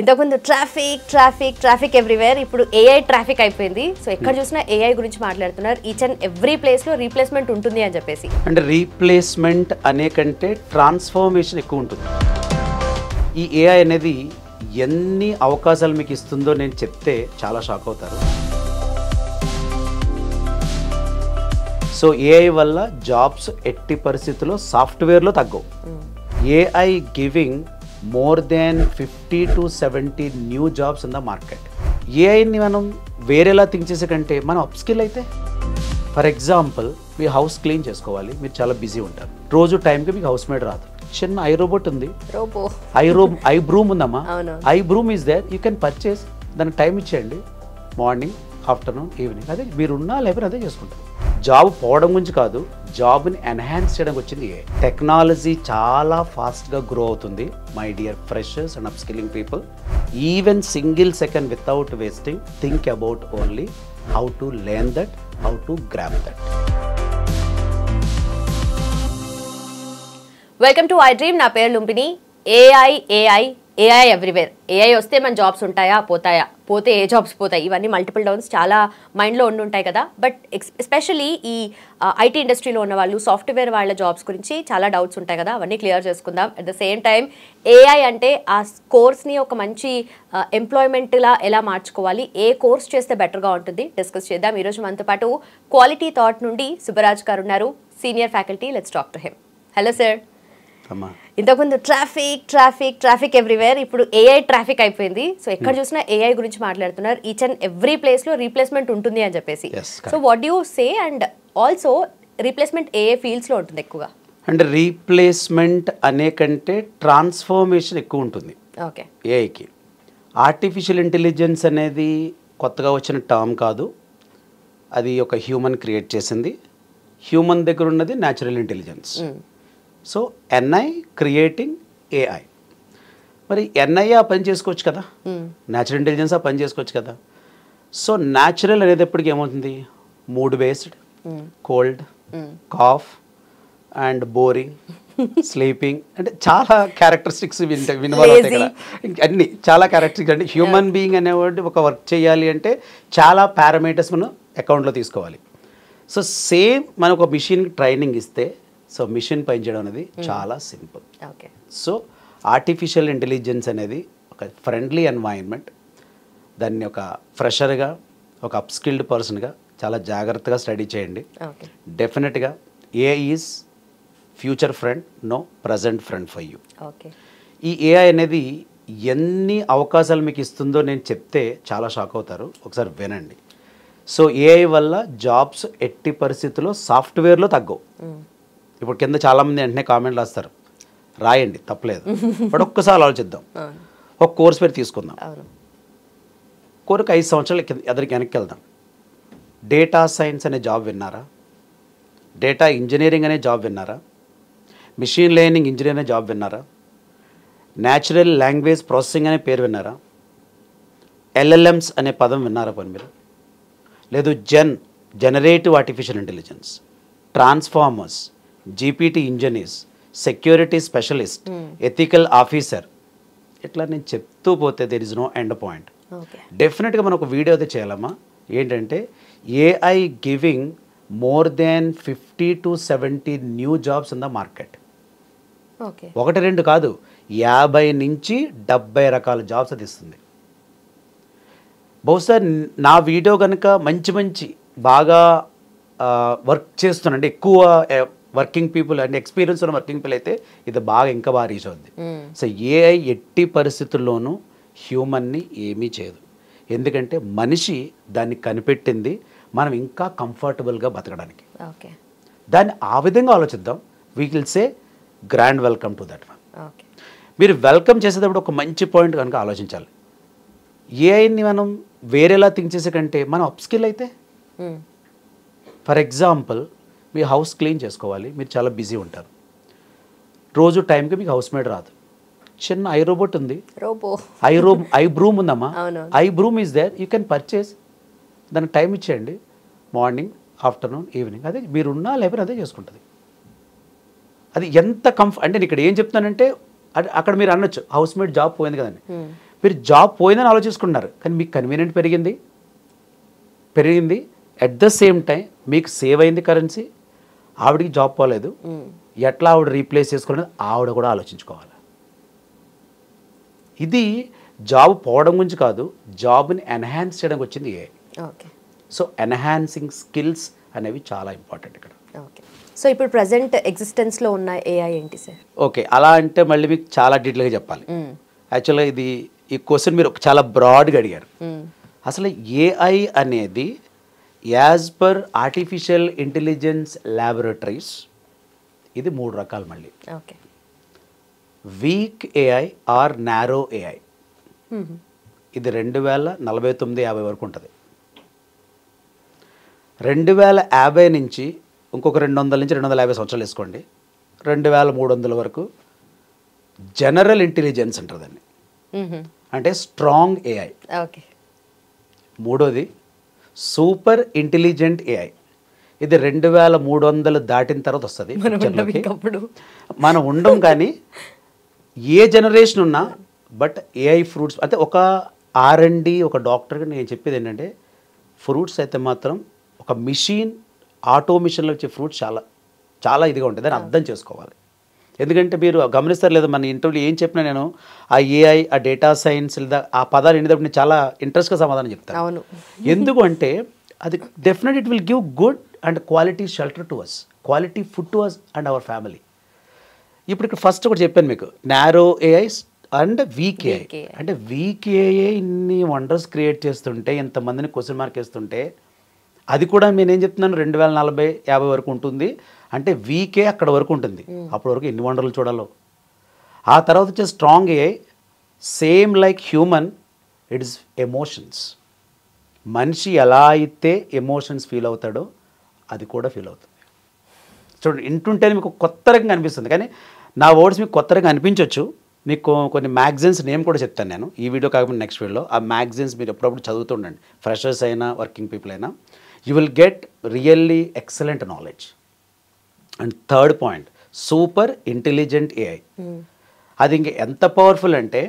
ఇంతకుముందు traffic everywhere, ఇప్పుడు AI traffic అయిపోయింది. సో ఎక్కడ చూసినా ఏఐ గురించి మాట్లాడుతున్నారు. ఈచ్ అండ్ ఎవ్రీ ప్లేస్లో రీప్లేస్మెంట్ ఉంటుంది అని చెప్పేసి. అంటే రీప్లేస్మెంట్ అనే కంటే ట్రాన్స్ఫర్మేషన్ ఎక్కువ ఉంటుంది. ఈ ఏఐ అనేది ఎన్ని అవకాశాలు మీకు ఇస్తుందో నేను చెప్తే చాలా షాక్ అవుతారు. సో ఏఐ వల్ల జాబ్స్ ఎట్టి పరిస్థితుల్లో సాఫ్ట్వేర్లో తగ్గవు. AI giving more than 50 to 70 new jobs in the market. ఏఐని మనం వేరేలా థింక్ చేసే కంటే మనం అప్స్కిల్ అయితే, for example me house clean చేసుకోవాలి, మీరు చాలా బిజీ ఉంటారు, రోజు టైంకి మీకు హౌస్ మేడ్ రాదు, చిన్న ఐ రోబోట్ ఉంది, ఐ బ్రూమ్ ఉందమ్మా, I broom is there, you can purchase, దానికి టైం ఇచ్చేయండి, మార్నింగ్ ఆఫ్టర్నూన్ ఈవినింగ్, అదే మీరున్నా లేకపోతే అదే చేసుకుంటారు. జాబ్ పోవడం గురించి కాదు, జాబ్ని ఎన్హాన్స్ చేయడానికి వచ్చింది ఏ. టెక్నాలజీ చాలా ఫాస్ట్గా గ్రో అవుతుంది my dear freshers and upskilling people. Even single second without wasting, think about only how to learn that, how to grab that. Welcome to I dream. నా పేరు లుంబిని. AI everywhere. ఏఐ వస్తే మన jobs ఉంటాయా, పోతాయా, పోతే ఏ jobs పోతాయి, ఇవన్నీ multiple downs చాలా మైండ్లో ఉంటాయి కదా. బట్ ఎస్పెషలీ ఈ ఐటీ ఇండస్ట్రీలో ఉన్న వాళ్ళు, సాఫ్ట్వేర్ వాళ్ళ జాబ్స్ గురించి చాలా డౌట్స్ ఉంటాయి కదా, అవన్నీ క్లియర్ చేసుకుందాం. At the same time AI అంటే ఆ కోర్స్ని ఒక మంచి ఎంప్లాయ్మెంట్లా ఎలా మార్చుకోవాలి, ఏ కోర్స్ చేస్తే బెటర్గా ఉంటుంది, డిస్కస్ చేద్దాం. ఈరోజు మనతో పాటు క్వాలిటీ థాట్ నుండి సుబ్బరాజ్ గారు ఉన్నారు, senior faculty. Let's talk to him. Hello sir. ఇంతకుముందు ట్రాఫిక్ ఎవ్రీవేర్, ఇప్పుడు ఏఐ ట్రాఫిక్ అయిపోయింది. సో ఎక్కడ చూసినా ఏఐ గురించి మాట్లాడుతున్నారు. ఈచ్ అండ్ ఎవ్రీ ప్లేస్లో రీప్లేస్మెంట్ ఉంటుంది అని చెప్పేసి. So what you say, and also replacement ఏ ఫీల్డ్స్లో ఉంటుంది ఎక్కువగా? అంటే రీప్లేస్మెంట్ అనే కంటే ట్రాన్స్ఫర్మేషన్ ఎక్కువ ఉంటుంది ఓకే ఏఐకి. ఆర్టిఫిషియల్ ఇంటెలిజెన్స్ అనేది కొత్తగా వచ్చిన టర్మ్ కాదు, అది ఒక హ్యూమన్ క్రియేట్ చేసింది. హ్యూమన్ దగ్గర ఉన్నది natural intelligence. So NI creating AI. మరి ఎన్ఐ ఆ పని చేసుకోవచ్చు కదా, న్యాచురల్ ఇంటెలిజెన్స్ ఆ పని చేసుకోవచ్చు కదా. సో న్యాచురల్ అనేది ఎప్పటికీ ఏమవుతుంది, mood based, cold, cough and boring, sleeping, అంటే చాలా క్యారెక్టరిస్టిక్స్ వినవాలి కదా, అన్ని చాలా క్యారెక్టరిస్టిక్స్. అంటే హ్యూమన్ బీయింగ్ అనేవాడు ఒక వర్క్ చేయాలి అంటే చాలా పారామీటర్స్ మనం అకౌంట్లో తీసుకోవాలి. సో సేమ్ మనం ఒక మిషన్కి ట్రైనింగ్ ఇస్తే, సో మిషన్ పనిచేయడం అనేది చాలా simple. Okay. So artificial intelligence అనేది ఒక ఫ్రెండ్లీ ఎన్వైరన్మెంట్. దాన్ని ఒక ఫ్రెషర్గా, ఒక అప్స్కిల్డ్ పర్సన్గా చాలా జాగ్రత్తగా స్టడీ చేయండి. డెఫినెట్గా AI is future friend, no present friend for you. Okay. ఈ ఏఐ అనేది ఎన్ని అవకాశాలు మీకు ఇస్తుందో నేను చెప్తే చాలా షాక్ అవుతారు, ఒకసారి వినండి. సో ఏఐ వల్ల జాబ్స్ ఎట్టి పరిస్థితుల్లో సాఫ్ట్వేర్లో తగ్గవు. ఇప్పుడు కింద చాలామంది వెంటనే కామెంట్లు రాస్తారు, రాయండి తప్పలేదు, బట్ ఒక్కసారి ఆలోచిద్దాం. ఒక కోర్స్ పేరు తీసుకుందాం, కోర్సుకి 5 సంవత్సరాలు ఎదురికి వెనక్కి వెళ్దాం. డేటా సైన్స్ అనే జాబ్ విన్నారా? డేటా ఇంజనీరింగ్ అనే జాబ్ విన్నారా? మిషన్ లెర్నింగ్ ఇంజనీర్ అనే జాబ్ విన్నారా? న్యాచురల్ లాంగ్వేజ్ ప్రాసెసింగ్ అనే పేరు విన్నారా? ఎల్ఎల్ఎమ్స్ అనే పదం విన్నారా పని మీరు? లేదు generative artificial intelligence, transformers, GPT engineers, security specialist, ethical officer, ఇట్లా నేను చెప్తూ పోతే there is no end point. డెఫినెట్గా మనం ఒక వీడియో అయితే చేయాలమ్మా. ఏంటంటే AI giving more than 50 to 70 new jobs in the market. ఒకటి రెండు కాదు, 50 నుంచి 70 రకాల జాబ్స్ అది ఇస్తుంది. బహుశా నా వీడియో కనుక మంచి బాగా వర్క్ చేస్తున్నాండి, ఎక్కువ వర్కింగ్ పీపుల్ అంటే ఎక్స్పీరియన్స్ ఉన్న వర్కింగ్ పీపుల్ అయితే ఇది ఇంకా బాగా రీచ్ అవుద్ది. సో ఏఐ ఎట్టి పరిస్థితుల్లోనూ హ్యూమన్ని ఏమీ చేయదు, ఎందుకంటే మనిషి దాన్ని కనిపెట్టింది మనం ఇంకా కంఫర్టబుల్గా బతకడానికి. దాన్ని ఆ విధంగా ఆలోచిద్దాం. We will say grand welcome to that one. మీరు వెల్కమ్ చేసేటప్పుడు ఒక మంచి పాయింట్ కనుక ఆలోచించాలి. ఏఐని మనం వేరేలా థింక్ చేసే కంటే మనం అప్స్కిల్ అయితే, for example me house clean చేసుకోవాలి, మీరు చాలా బిజీ ఉంటారు, రోజు టైంకి మీకు హౌస్ మేడ్ రాదు, చిన్న ఐ రోబోట్ ఉంది, ఐ బ్రూమ్ ఉందమ్మా, I broom is there, you can purchase, దానికి టైం ఇచ్చేయండి, మార్నింగ్ ఆఫ్టర్నూన్ ఈవినింగ్, అదే మీరున్నా లేకపోతే అదే చేసుకుంటుంది. అది ఎంత అంటే నేను ఇక్కడ ఏం చెప్తానంటే, అక్కడ మీరు అనొచ్చు హౌస్ మేడ్ జాబ్ పోయింది కదండి, మీరు జాబ్ పోయిందని ఆలోచించుకుంటున్నారు, కానీ మీకు కన్వీనియంట్ పెరిగింది అట్ ద సేమ్ టైం మీకు సేవ్ అయింది కరెన్సీ, ఆవిడకి జాబ్ పోలేదు, ఎట్లా ఆవిడ రీప్లేస్ చేసుకునేది ఆవిడ కూడా ఆలోచించుకోవాలి. ఇది జాబ్ పోవడం గురించి కాదు, జాబ్ని ఎన్హాన్స్ చేయడానికి వచ్చింది AI. Okay. So enhancing skills అనేవి చాలా ఇంపార్టెంట్ ఇక్కడ. ఓకే. సో ఇప్పుడు ప్రజెంట్ ఎగ్జిస్టెన్స్లో ఉన్న ఏఐ ఏంటి సార్? ఓకే, అలా అంటే మళ్ళీ మీకు చాలా డీటెయిల్గా చెప్పాలి. యాక్చువల్గా ఈ క్వశ్చన్ మీరు చాలా బ్రాడ్గా అడిగారు. అసలు ఏఐ అనేది as per artificial intelligence laboratories ఇది 3 రకాలు మళ్ళీ. Okay. Weak AI or narrow AI, ఇది 2049-50 వరకు ఉంటుంది. 2050 నుంచి ఇంకొక 200 నుంచి 250 సంవత్సరాలు వేసుకోండి, 2300 వరకు జనరల్ ఇంటెలిజెన్స్ ఉంటుందండి, అంటే స్ట్రాంగ్ ఏఐ. ఓకే. మూడోది సూపర్ ఇంటెలిజెంట్ ఏఐ, ఇది 2300 దాటిన తర్వాత వస్తుంది. మనం ఉండం కానీ ఏ జనరేషన్ ఉన్నా, బట్ ఏఐ ఫ్రూట్స్ అంటే ఒక R&D ఒక డాక్టర్గా నేను చెప్పేది ఏంటంటే ఫ్రూట్స్ అయితే మాత్రం ఒక మిషన్ ఆటోమేషన్లో వచ్చే ఫ్రూట్స్ చాలా చాలా ఇదిగా ఉంటుంది, దాన్ని అర్థం చేసుకోవాలి. ఎందుకంటే మీరు గమనిస్తారు లేదా మన ఇంటర్వ్యూలో ఏం చెప్పినా నేను ఆ ఏఐ ఆ డేటా సైన్స్ లేదా ఆ పదాలు ఎన్నిటప్పుడు నేను చాలా ఇంట్రెస్ట్గా సమాధానం చెప్తాను. అవును. ఎందుకు అంటే అది definite it will give good and quality shelter to us, quality food to us and our family. ఇప్పుడు ఇక్కడ ఫస్ట్ ఒకటి చెప్పాను మీకు, narrow AI and weak AI. అంటే వీక్ ఏఐ ఇన్ని వండర్స్ క్రియేట్ చేస్తుంటే, ఇంతమందిని క్వశ్చన్ మార్క్ వేస్తుంటే, అది కూడా నేనేం చెప్తున్నాను 2040-50 వరకు ఉంటుంది అంటే వీకే అక్కడ వరకు ఉంటుంది. అప్పటి వరకు ఎన్ని వండర్లు చూడాలో. ఆ తర్వాత వచ్చే strong AI same like human, it is emotions. మనిషి ఎలా అయితే ఎమోషన్స్ ఫీల్ అవుతాడో అది కూడా ఫీల్ అవుతుంది. చూడండి, వింటుంటేనే మీకు కొత్త రకంగా అనిపిస్తుంది, కానీ నా వర్డ్స్ మీకు కొత్త రకంగా అనిపించవచ్చు. మీకు కొన్ని మ్యాగజైన్స్ నేమ్ కూడా చెప్తాను నేను, ఈ వీడియో కాకుండా నెక్స్ట్ వీడియోలో. ఆ మ్యాగజైన్స్ మీరు ఎప్పుడప్పుడు చదువుతుండండి, ఫ్రెషర్స్ అయినా వర్కింగ్ పీపుల్ అయినా. You will get really excellent knowledge. And third point, super intelligent AI. అది ఇంక ఎంత పవర్ఫుల్ అంటే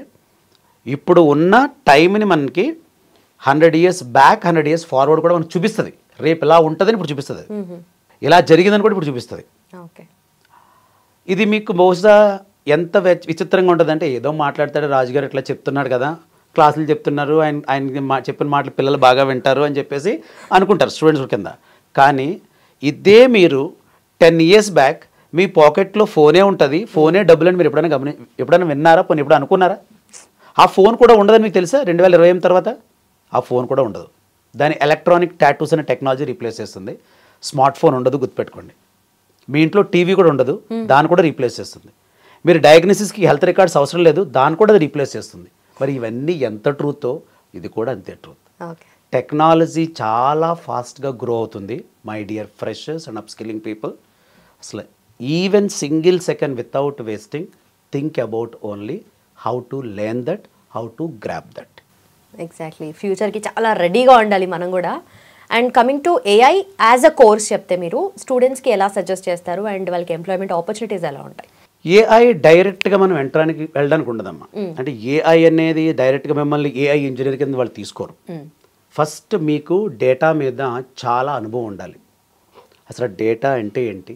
ఇప్పుడు ఉన్న టైంని మనకి 100 years బ్యాక్ 100 years ఫార్వర్డ్ కూడా మనకు చూపిస్తుంది. రేపు ఇలా ఉంటుందని ఇప్పుడు చూపిస్తుంది, ఇలా జరిగిందని కూడా ఇప్పుడు చూపిస్తుంది. ఓకే. ఇది మీకు బహుశా ఎంత విచిత్రంగా ఉంటుందంటే, ఏదో మాట్లాడతాడు రాజుగారు ఇట్లా చెప్తున్నాడు కదా, క్లాసులు చెప్తున్నారు, ఆయన చెప్పిన మాటలు పిల్లలు బాగా వింటారు అని చెప్పేసి అనుకుంటారు స్టూడెంట్స్ కింద. కానీ ఇదే మీరు 10 years బ్యాక్ మీ పాకెట్లో ఫోనే ఉంటుంది, ఫోనే డబ్బులు అని మీరు ఎప్పుడైనా విన్నారా? పోనీ ఎప్పుడు అనుకున్నారా? ఆ ఫోన్ కూడా ఉండదని మీకు తెలుసా? 2028 తర్వాత ఆ ఫోన్ కూడా ఉండదు. దాని ఎలక్ట్రానిక్ టాటూస్ అనే టెక్నాలజీ రీప్లేస్ చేస్తుంది. స్మార్ట్ ఫోన్ ఉండదు, గుర్తుపెట్టుకోండి. మీ ఇంట్లో టీవీ కూడా ఉండదు, దాన్ని కూడా రీప్లేస్ చేస్తుంది. మీరు డయాగ్నోసిస్కి హెల్త్ రికార్డ్స్ అవసరం లేదు, దాన్ని కూడా అది రీప్లేస్ చేస్తుంది. మరి ఇవన్నీ ఎంత ట్రూతో ఇది కూడా అంతే ట్రూత్. టెక్నాలజీ చాలా ఫాస్ట్గా గ్రో అవుతుంది my dear freshers and upskilling people. అసలు even single second without wasting, think about only how to learn that, how to grasp that. Exactly, ఫ్యూచర్కి చాలా రెడీగా ఉండాలి మనం కూడా. And coming to AI as a course చెప్తే మీరు స్టూడెంట్స్కి ఎలా సజెస్ట్ చేస్తారు అండ్ వాళ్ళకి ఎంప్లాయ్మెంట్ ఆపర్చునిటీస్ ఎలా ఉంటాయి? ఏఐ డైరెక్ట్గా మనం వెళ్ళడానికి ఉండదమ్మా. అంటే ఏఐ అనేది డైరెక్ట్గా మిమ్మల్ని ఏఐ ఇంజనీర్ కింద వాళ్ళు తీసుకోరు. ఫస్ట్ మీకు డేటా మీద చాలా అనుభవం ఉండాలి. అసలు డేటా అంటే ఏంటి,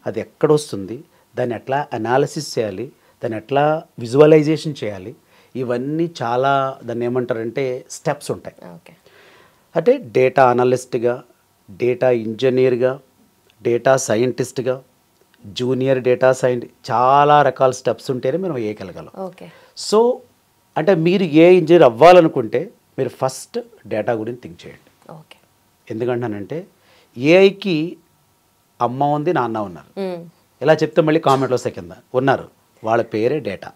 అది ఎక్కడ వస్తుంది, దాన్ని ఎట్లా అనాలిసిస్ చేయాలి, దాన్ని ఎట్లా విజువలైజేషన్ చేయాలి, ఇవన్నీ చాలా దాన్ని ఏమంటారంటే స్టెప్స్ ఉంటాయి. అంటే డేటా అనలిస్ట్గా, డేటా ఇంజనీర్గా, డేటా సైంటిస్ట్గా, జూనియర్ డేటా సైంటిస్ట్, చాలా రకాల స్టెప్స్ ఉంటేనే మనం వేయగలగలం. సో అంటే మీరు ఏ ఇంజనీర్ అవ్వాలనుకుంటే మీరు ఫస్ట్ డేటా గురించి థింక్ చేయండి. ఎందుకంటానంటే ఏఐకి అమ్మ ఉంది, నాన్న ఉన్నారు. ఇలా చెప్తే మళ్ళీ కామెంట్లు వస్తాయి కింద, ఉన్నారు, వాళ్ళ పేరే డేటా.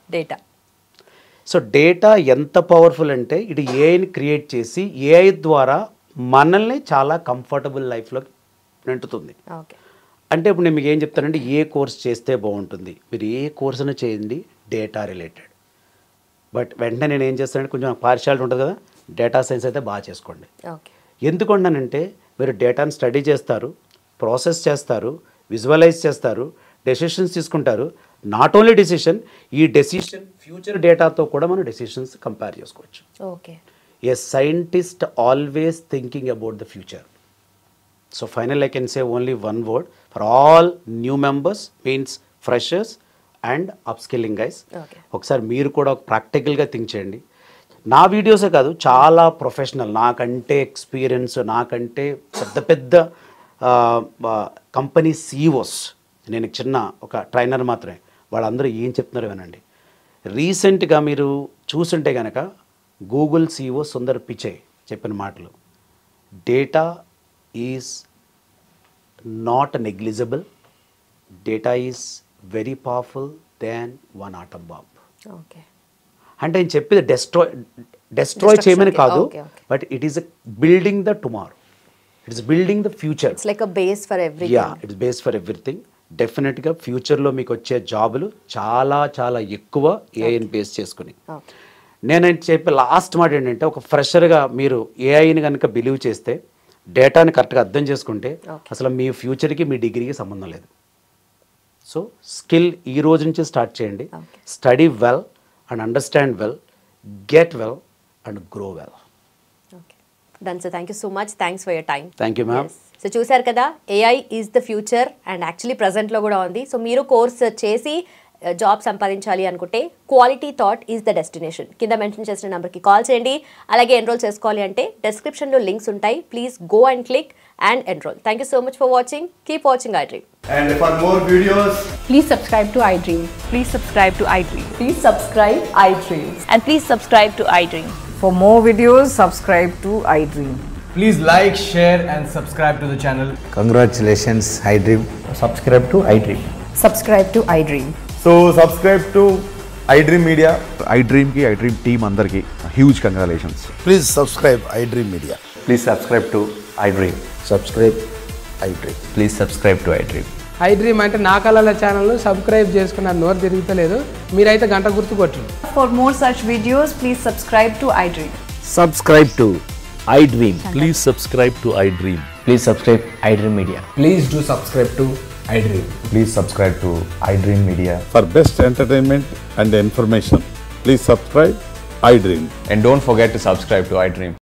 సో డేటా ఎంత పవర్ఫుల్ అంటే ఇది ఏఐని క్రియేట్ చేసి ఏఐ ద్వారా మనల్ని చాలా కంఫర్టబుల్ లైఫ్లోకి నెంటుతుంది. అంటే ఇప్పుడు నేను మీకు ఏం చెప్తానంటే ఏ కోర్స్ చేస్తే బాగుంటుంది, మీరు ఏ కోర్స్ అయినా చేయండి డేటా రిలేటెడ్. బట్ వెంటనే నేను ఏం చేస్తానంటే కొంచెం పార్షియాలిటీ ఉంటుంది కదా, డేటా సైన్స్ అయితే బాగా చేసుకోండి. ఎందుకంటానంటే మీరు డేటాను స్టడీ చేస్తారు, ప్రాసెస్ చేస్తారు, విజువలైజ్ చేస్తారు, డెసిషన్స్ తీసుకుంటారు, నాట్ ఓన్లీ డెసిషన్, ఈ డెసిషన్ ఫ్యూచర్ డేటాతో కూడా మనం డెసిషన్స్ కంపేర్ చేసుకోవచ్చు. Okay. A scientist always thinking about the future. So final I can say only one word for all new members, means freshers and upskilling guys. ఒకసారి మీరు కూడా ప్రాక్టికల్గా think చేయండి. నా వీడియోసే కాదు, చాలా ప్రొఫెషనల్, నాకంటే ఎక్స్పీరియన్స్, నాకంటే పెద్ద పెద్ద కంపెనీ సీఈఓస్, నేను చిన్న ఒక ట్రైనర్ మాత్రమే, వాళ్ళందరూ ఏం చెప్తున్నారో వినండి. రీసెంట్గా మీరు చూసుంటే కనుక గూగుల్ సీఈఓ సుందర్ పిచై చెప్పిన మాటలు, data is not negligible, data is very powerful than one atom bomb. Okay. అంటే ఆయన చెప్పేది డెస్ట్రాయ్ చేయమని కాదు, but it is building the tomorrow, it's building the future. It's like a base for everything. Yeah, it's base for everything. డెఫినెట్గా ఫ్యూచర్లో మీకు వచ్చే జాబులు చాలా చాలా ఎక్కువ ఏఐని బేస్ చేసుకుని. నేను చెప్పే లాస్ట్ మాట ఏంటంటే, ఒక ఫ్రెషర్గా మీరు ఏఐని కనుక బిలీవ్ చేస్తే, డేటాని కరెక్ట్గా అర్థం చేసుకుంటే, అసలు మీ ఫ్యూచర్కి మీ డిగ్రీకి సంబంధం లేదు. సో స్కిల్ ఈ రోజు నుంచి స్టార్ట్ చేయండి. Study well and understand well, get well and grow well. Okay. Done, sir. Thank you so much. Thanks for your time. Thank you, ma'am. Yes. So చూసారు కదా, AI is the future and actually present లో కూడా ఉంది. So మీరు course చేసి job సంపాదించాలి అనుకుంటే quality thought is the destination. కింద మెన్షన్ చేసిన నెంబర్కి కాల్ చేయండి. అలాగే ఎన్రోల్ చేసుకోవాలి అంటే డిస్క్రిప్షన్లో లింక్స్ ఉంటాయి. Please go and click and enroll. Thank you so much for watching. Keep watching iDream. And for more videos, please subscribe to iDream. Please subscribe to iDream. Please subscribe iDream. And please subscribe to iDream. For more videos, subscribe to iDream. please like, share and subscribe to the channel. Congratulations, iDream. Subscribe to iDream. Subscribe to iDream. So subscribe to iDream Media. iDream ki iDream team andarki huge congratulations. Please subscribe iDream Media. Please subscribe to iDream. Subscribe iDream. Please subscribe to iDream. iDream అంటే నా కళల channel subscribe చేసుకున్నారు, నోరు తిరుగుతలేదు, మీరైతే గంట గుర్తు కొట్టండి. For more such videos, please subscribe to iDream. Subscribe to iDream. Please subscribe to iDream. Please subscribe iDream Media. Please do subscribe to iDream. Please subscribe to iDream Media. For best entertainment and information, please subscribe iDream. And don't forget to subscribe to iDream.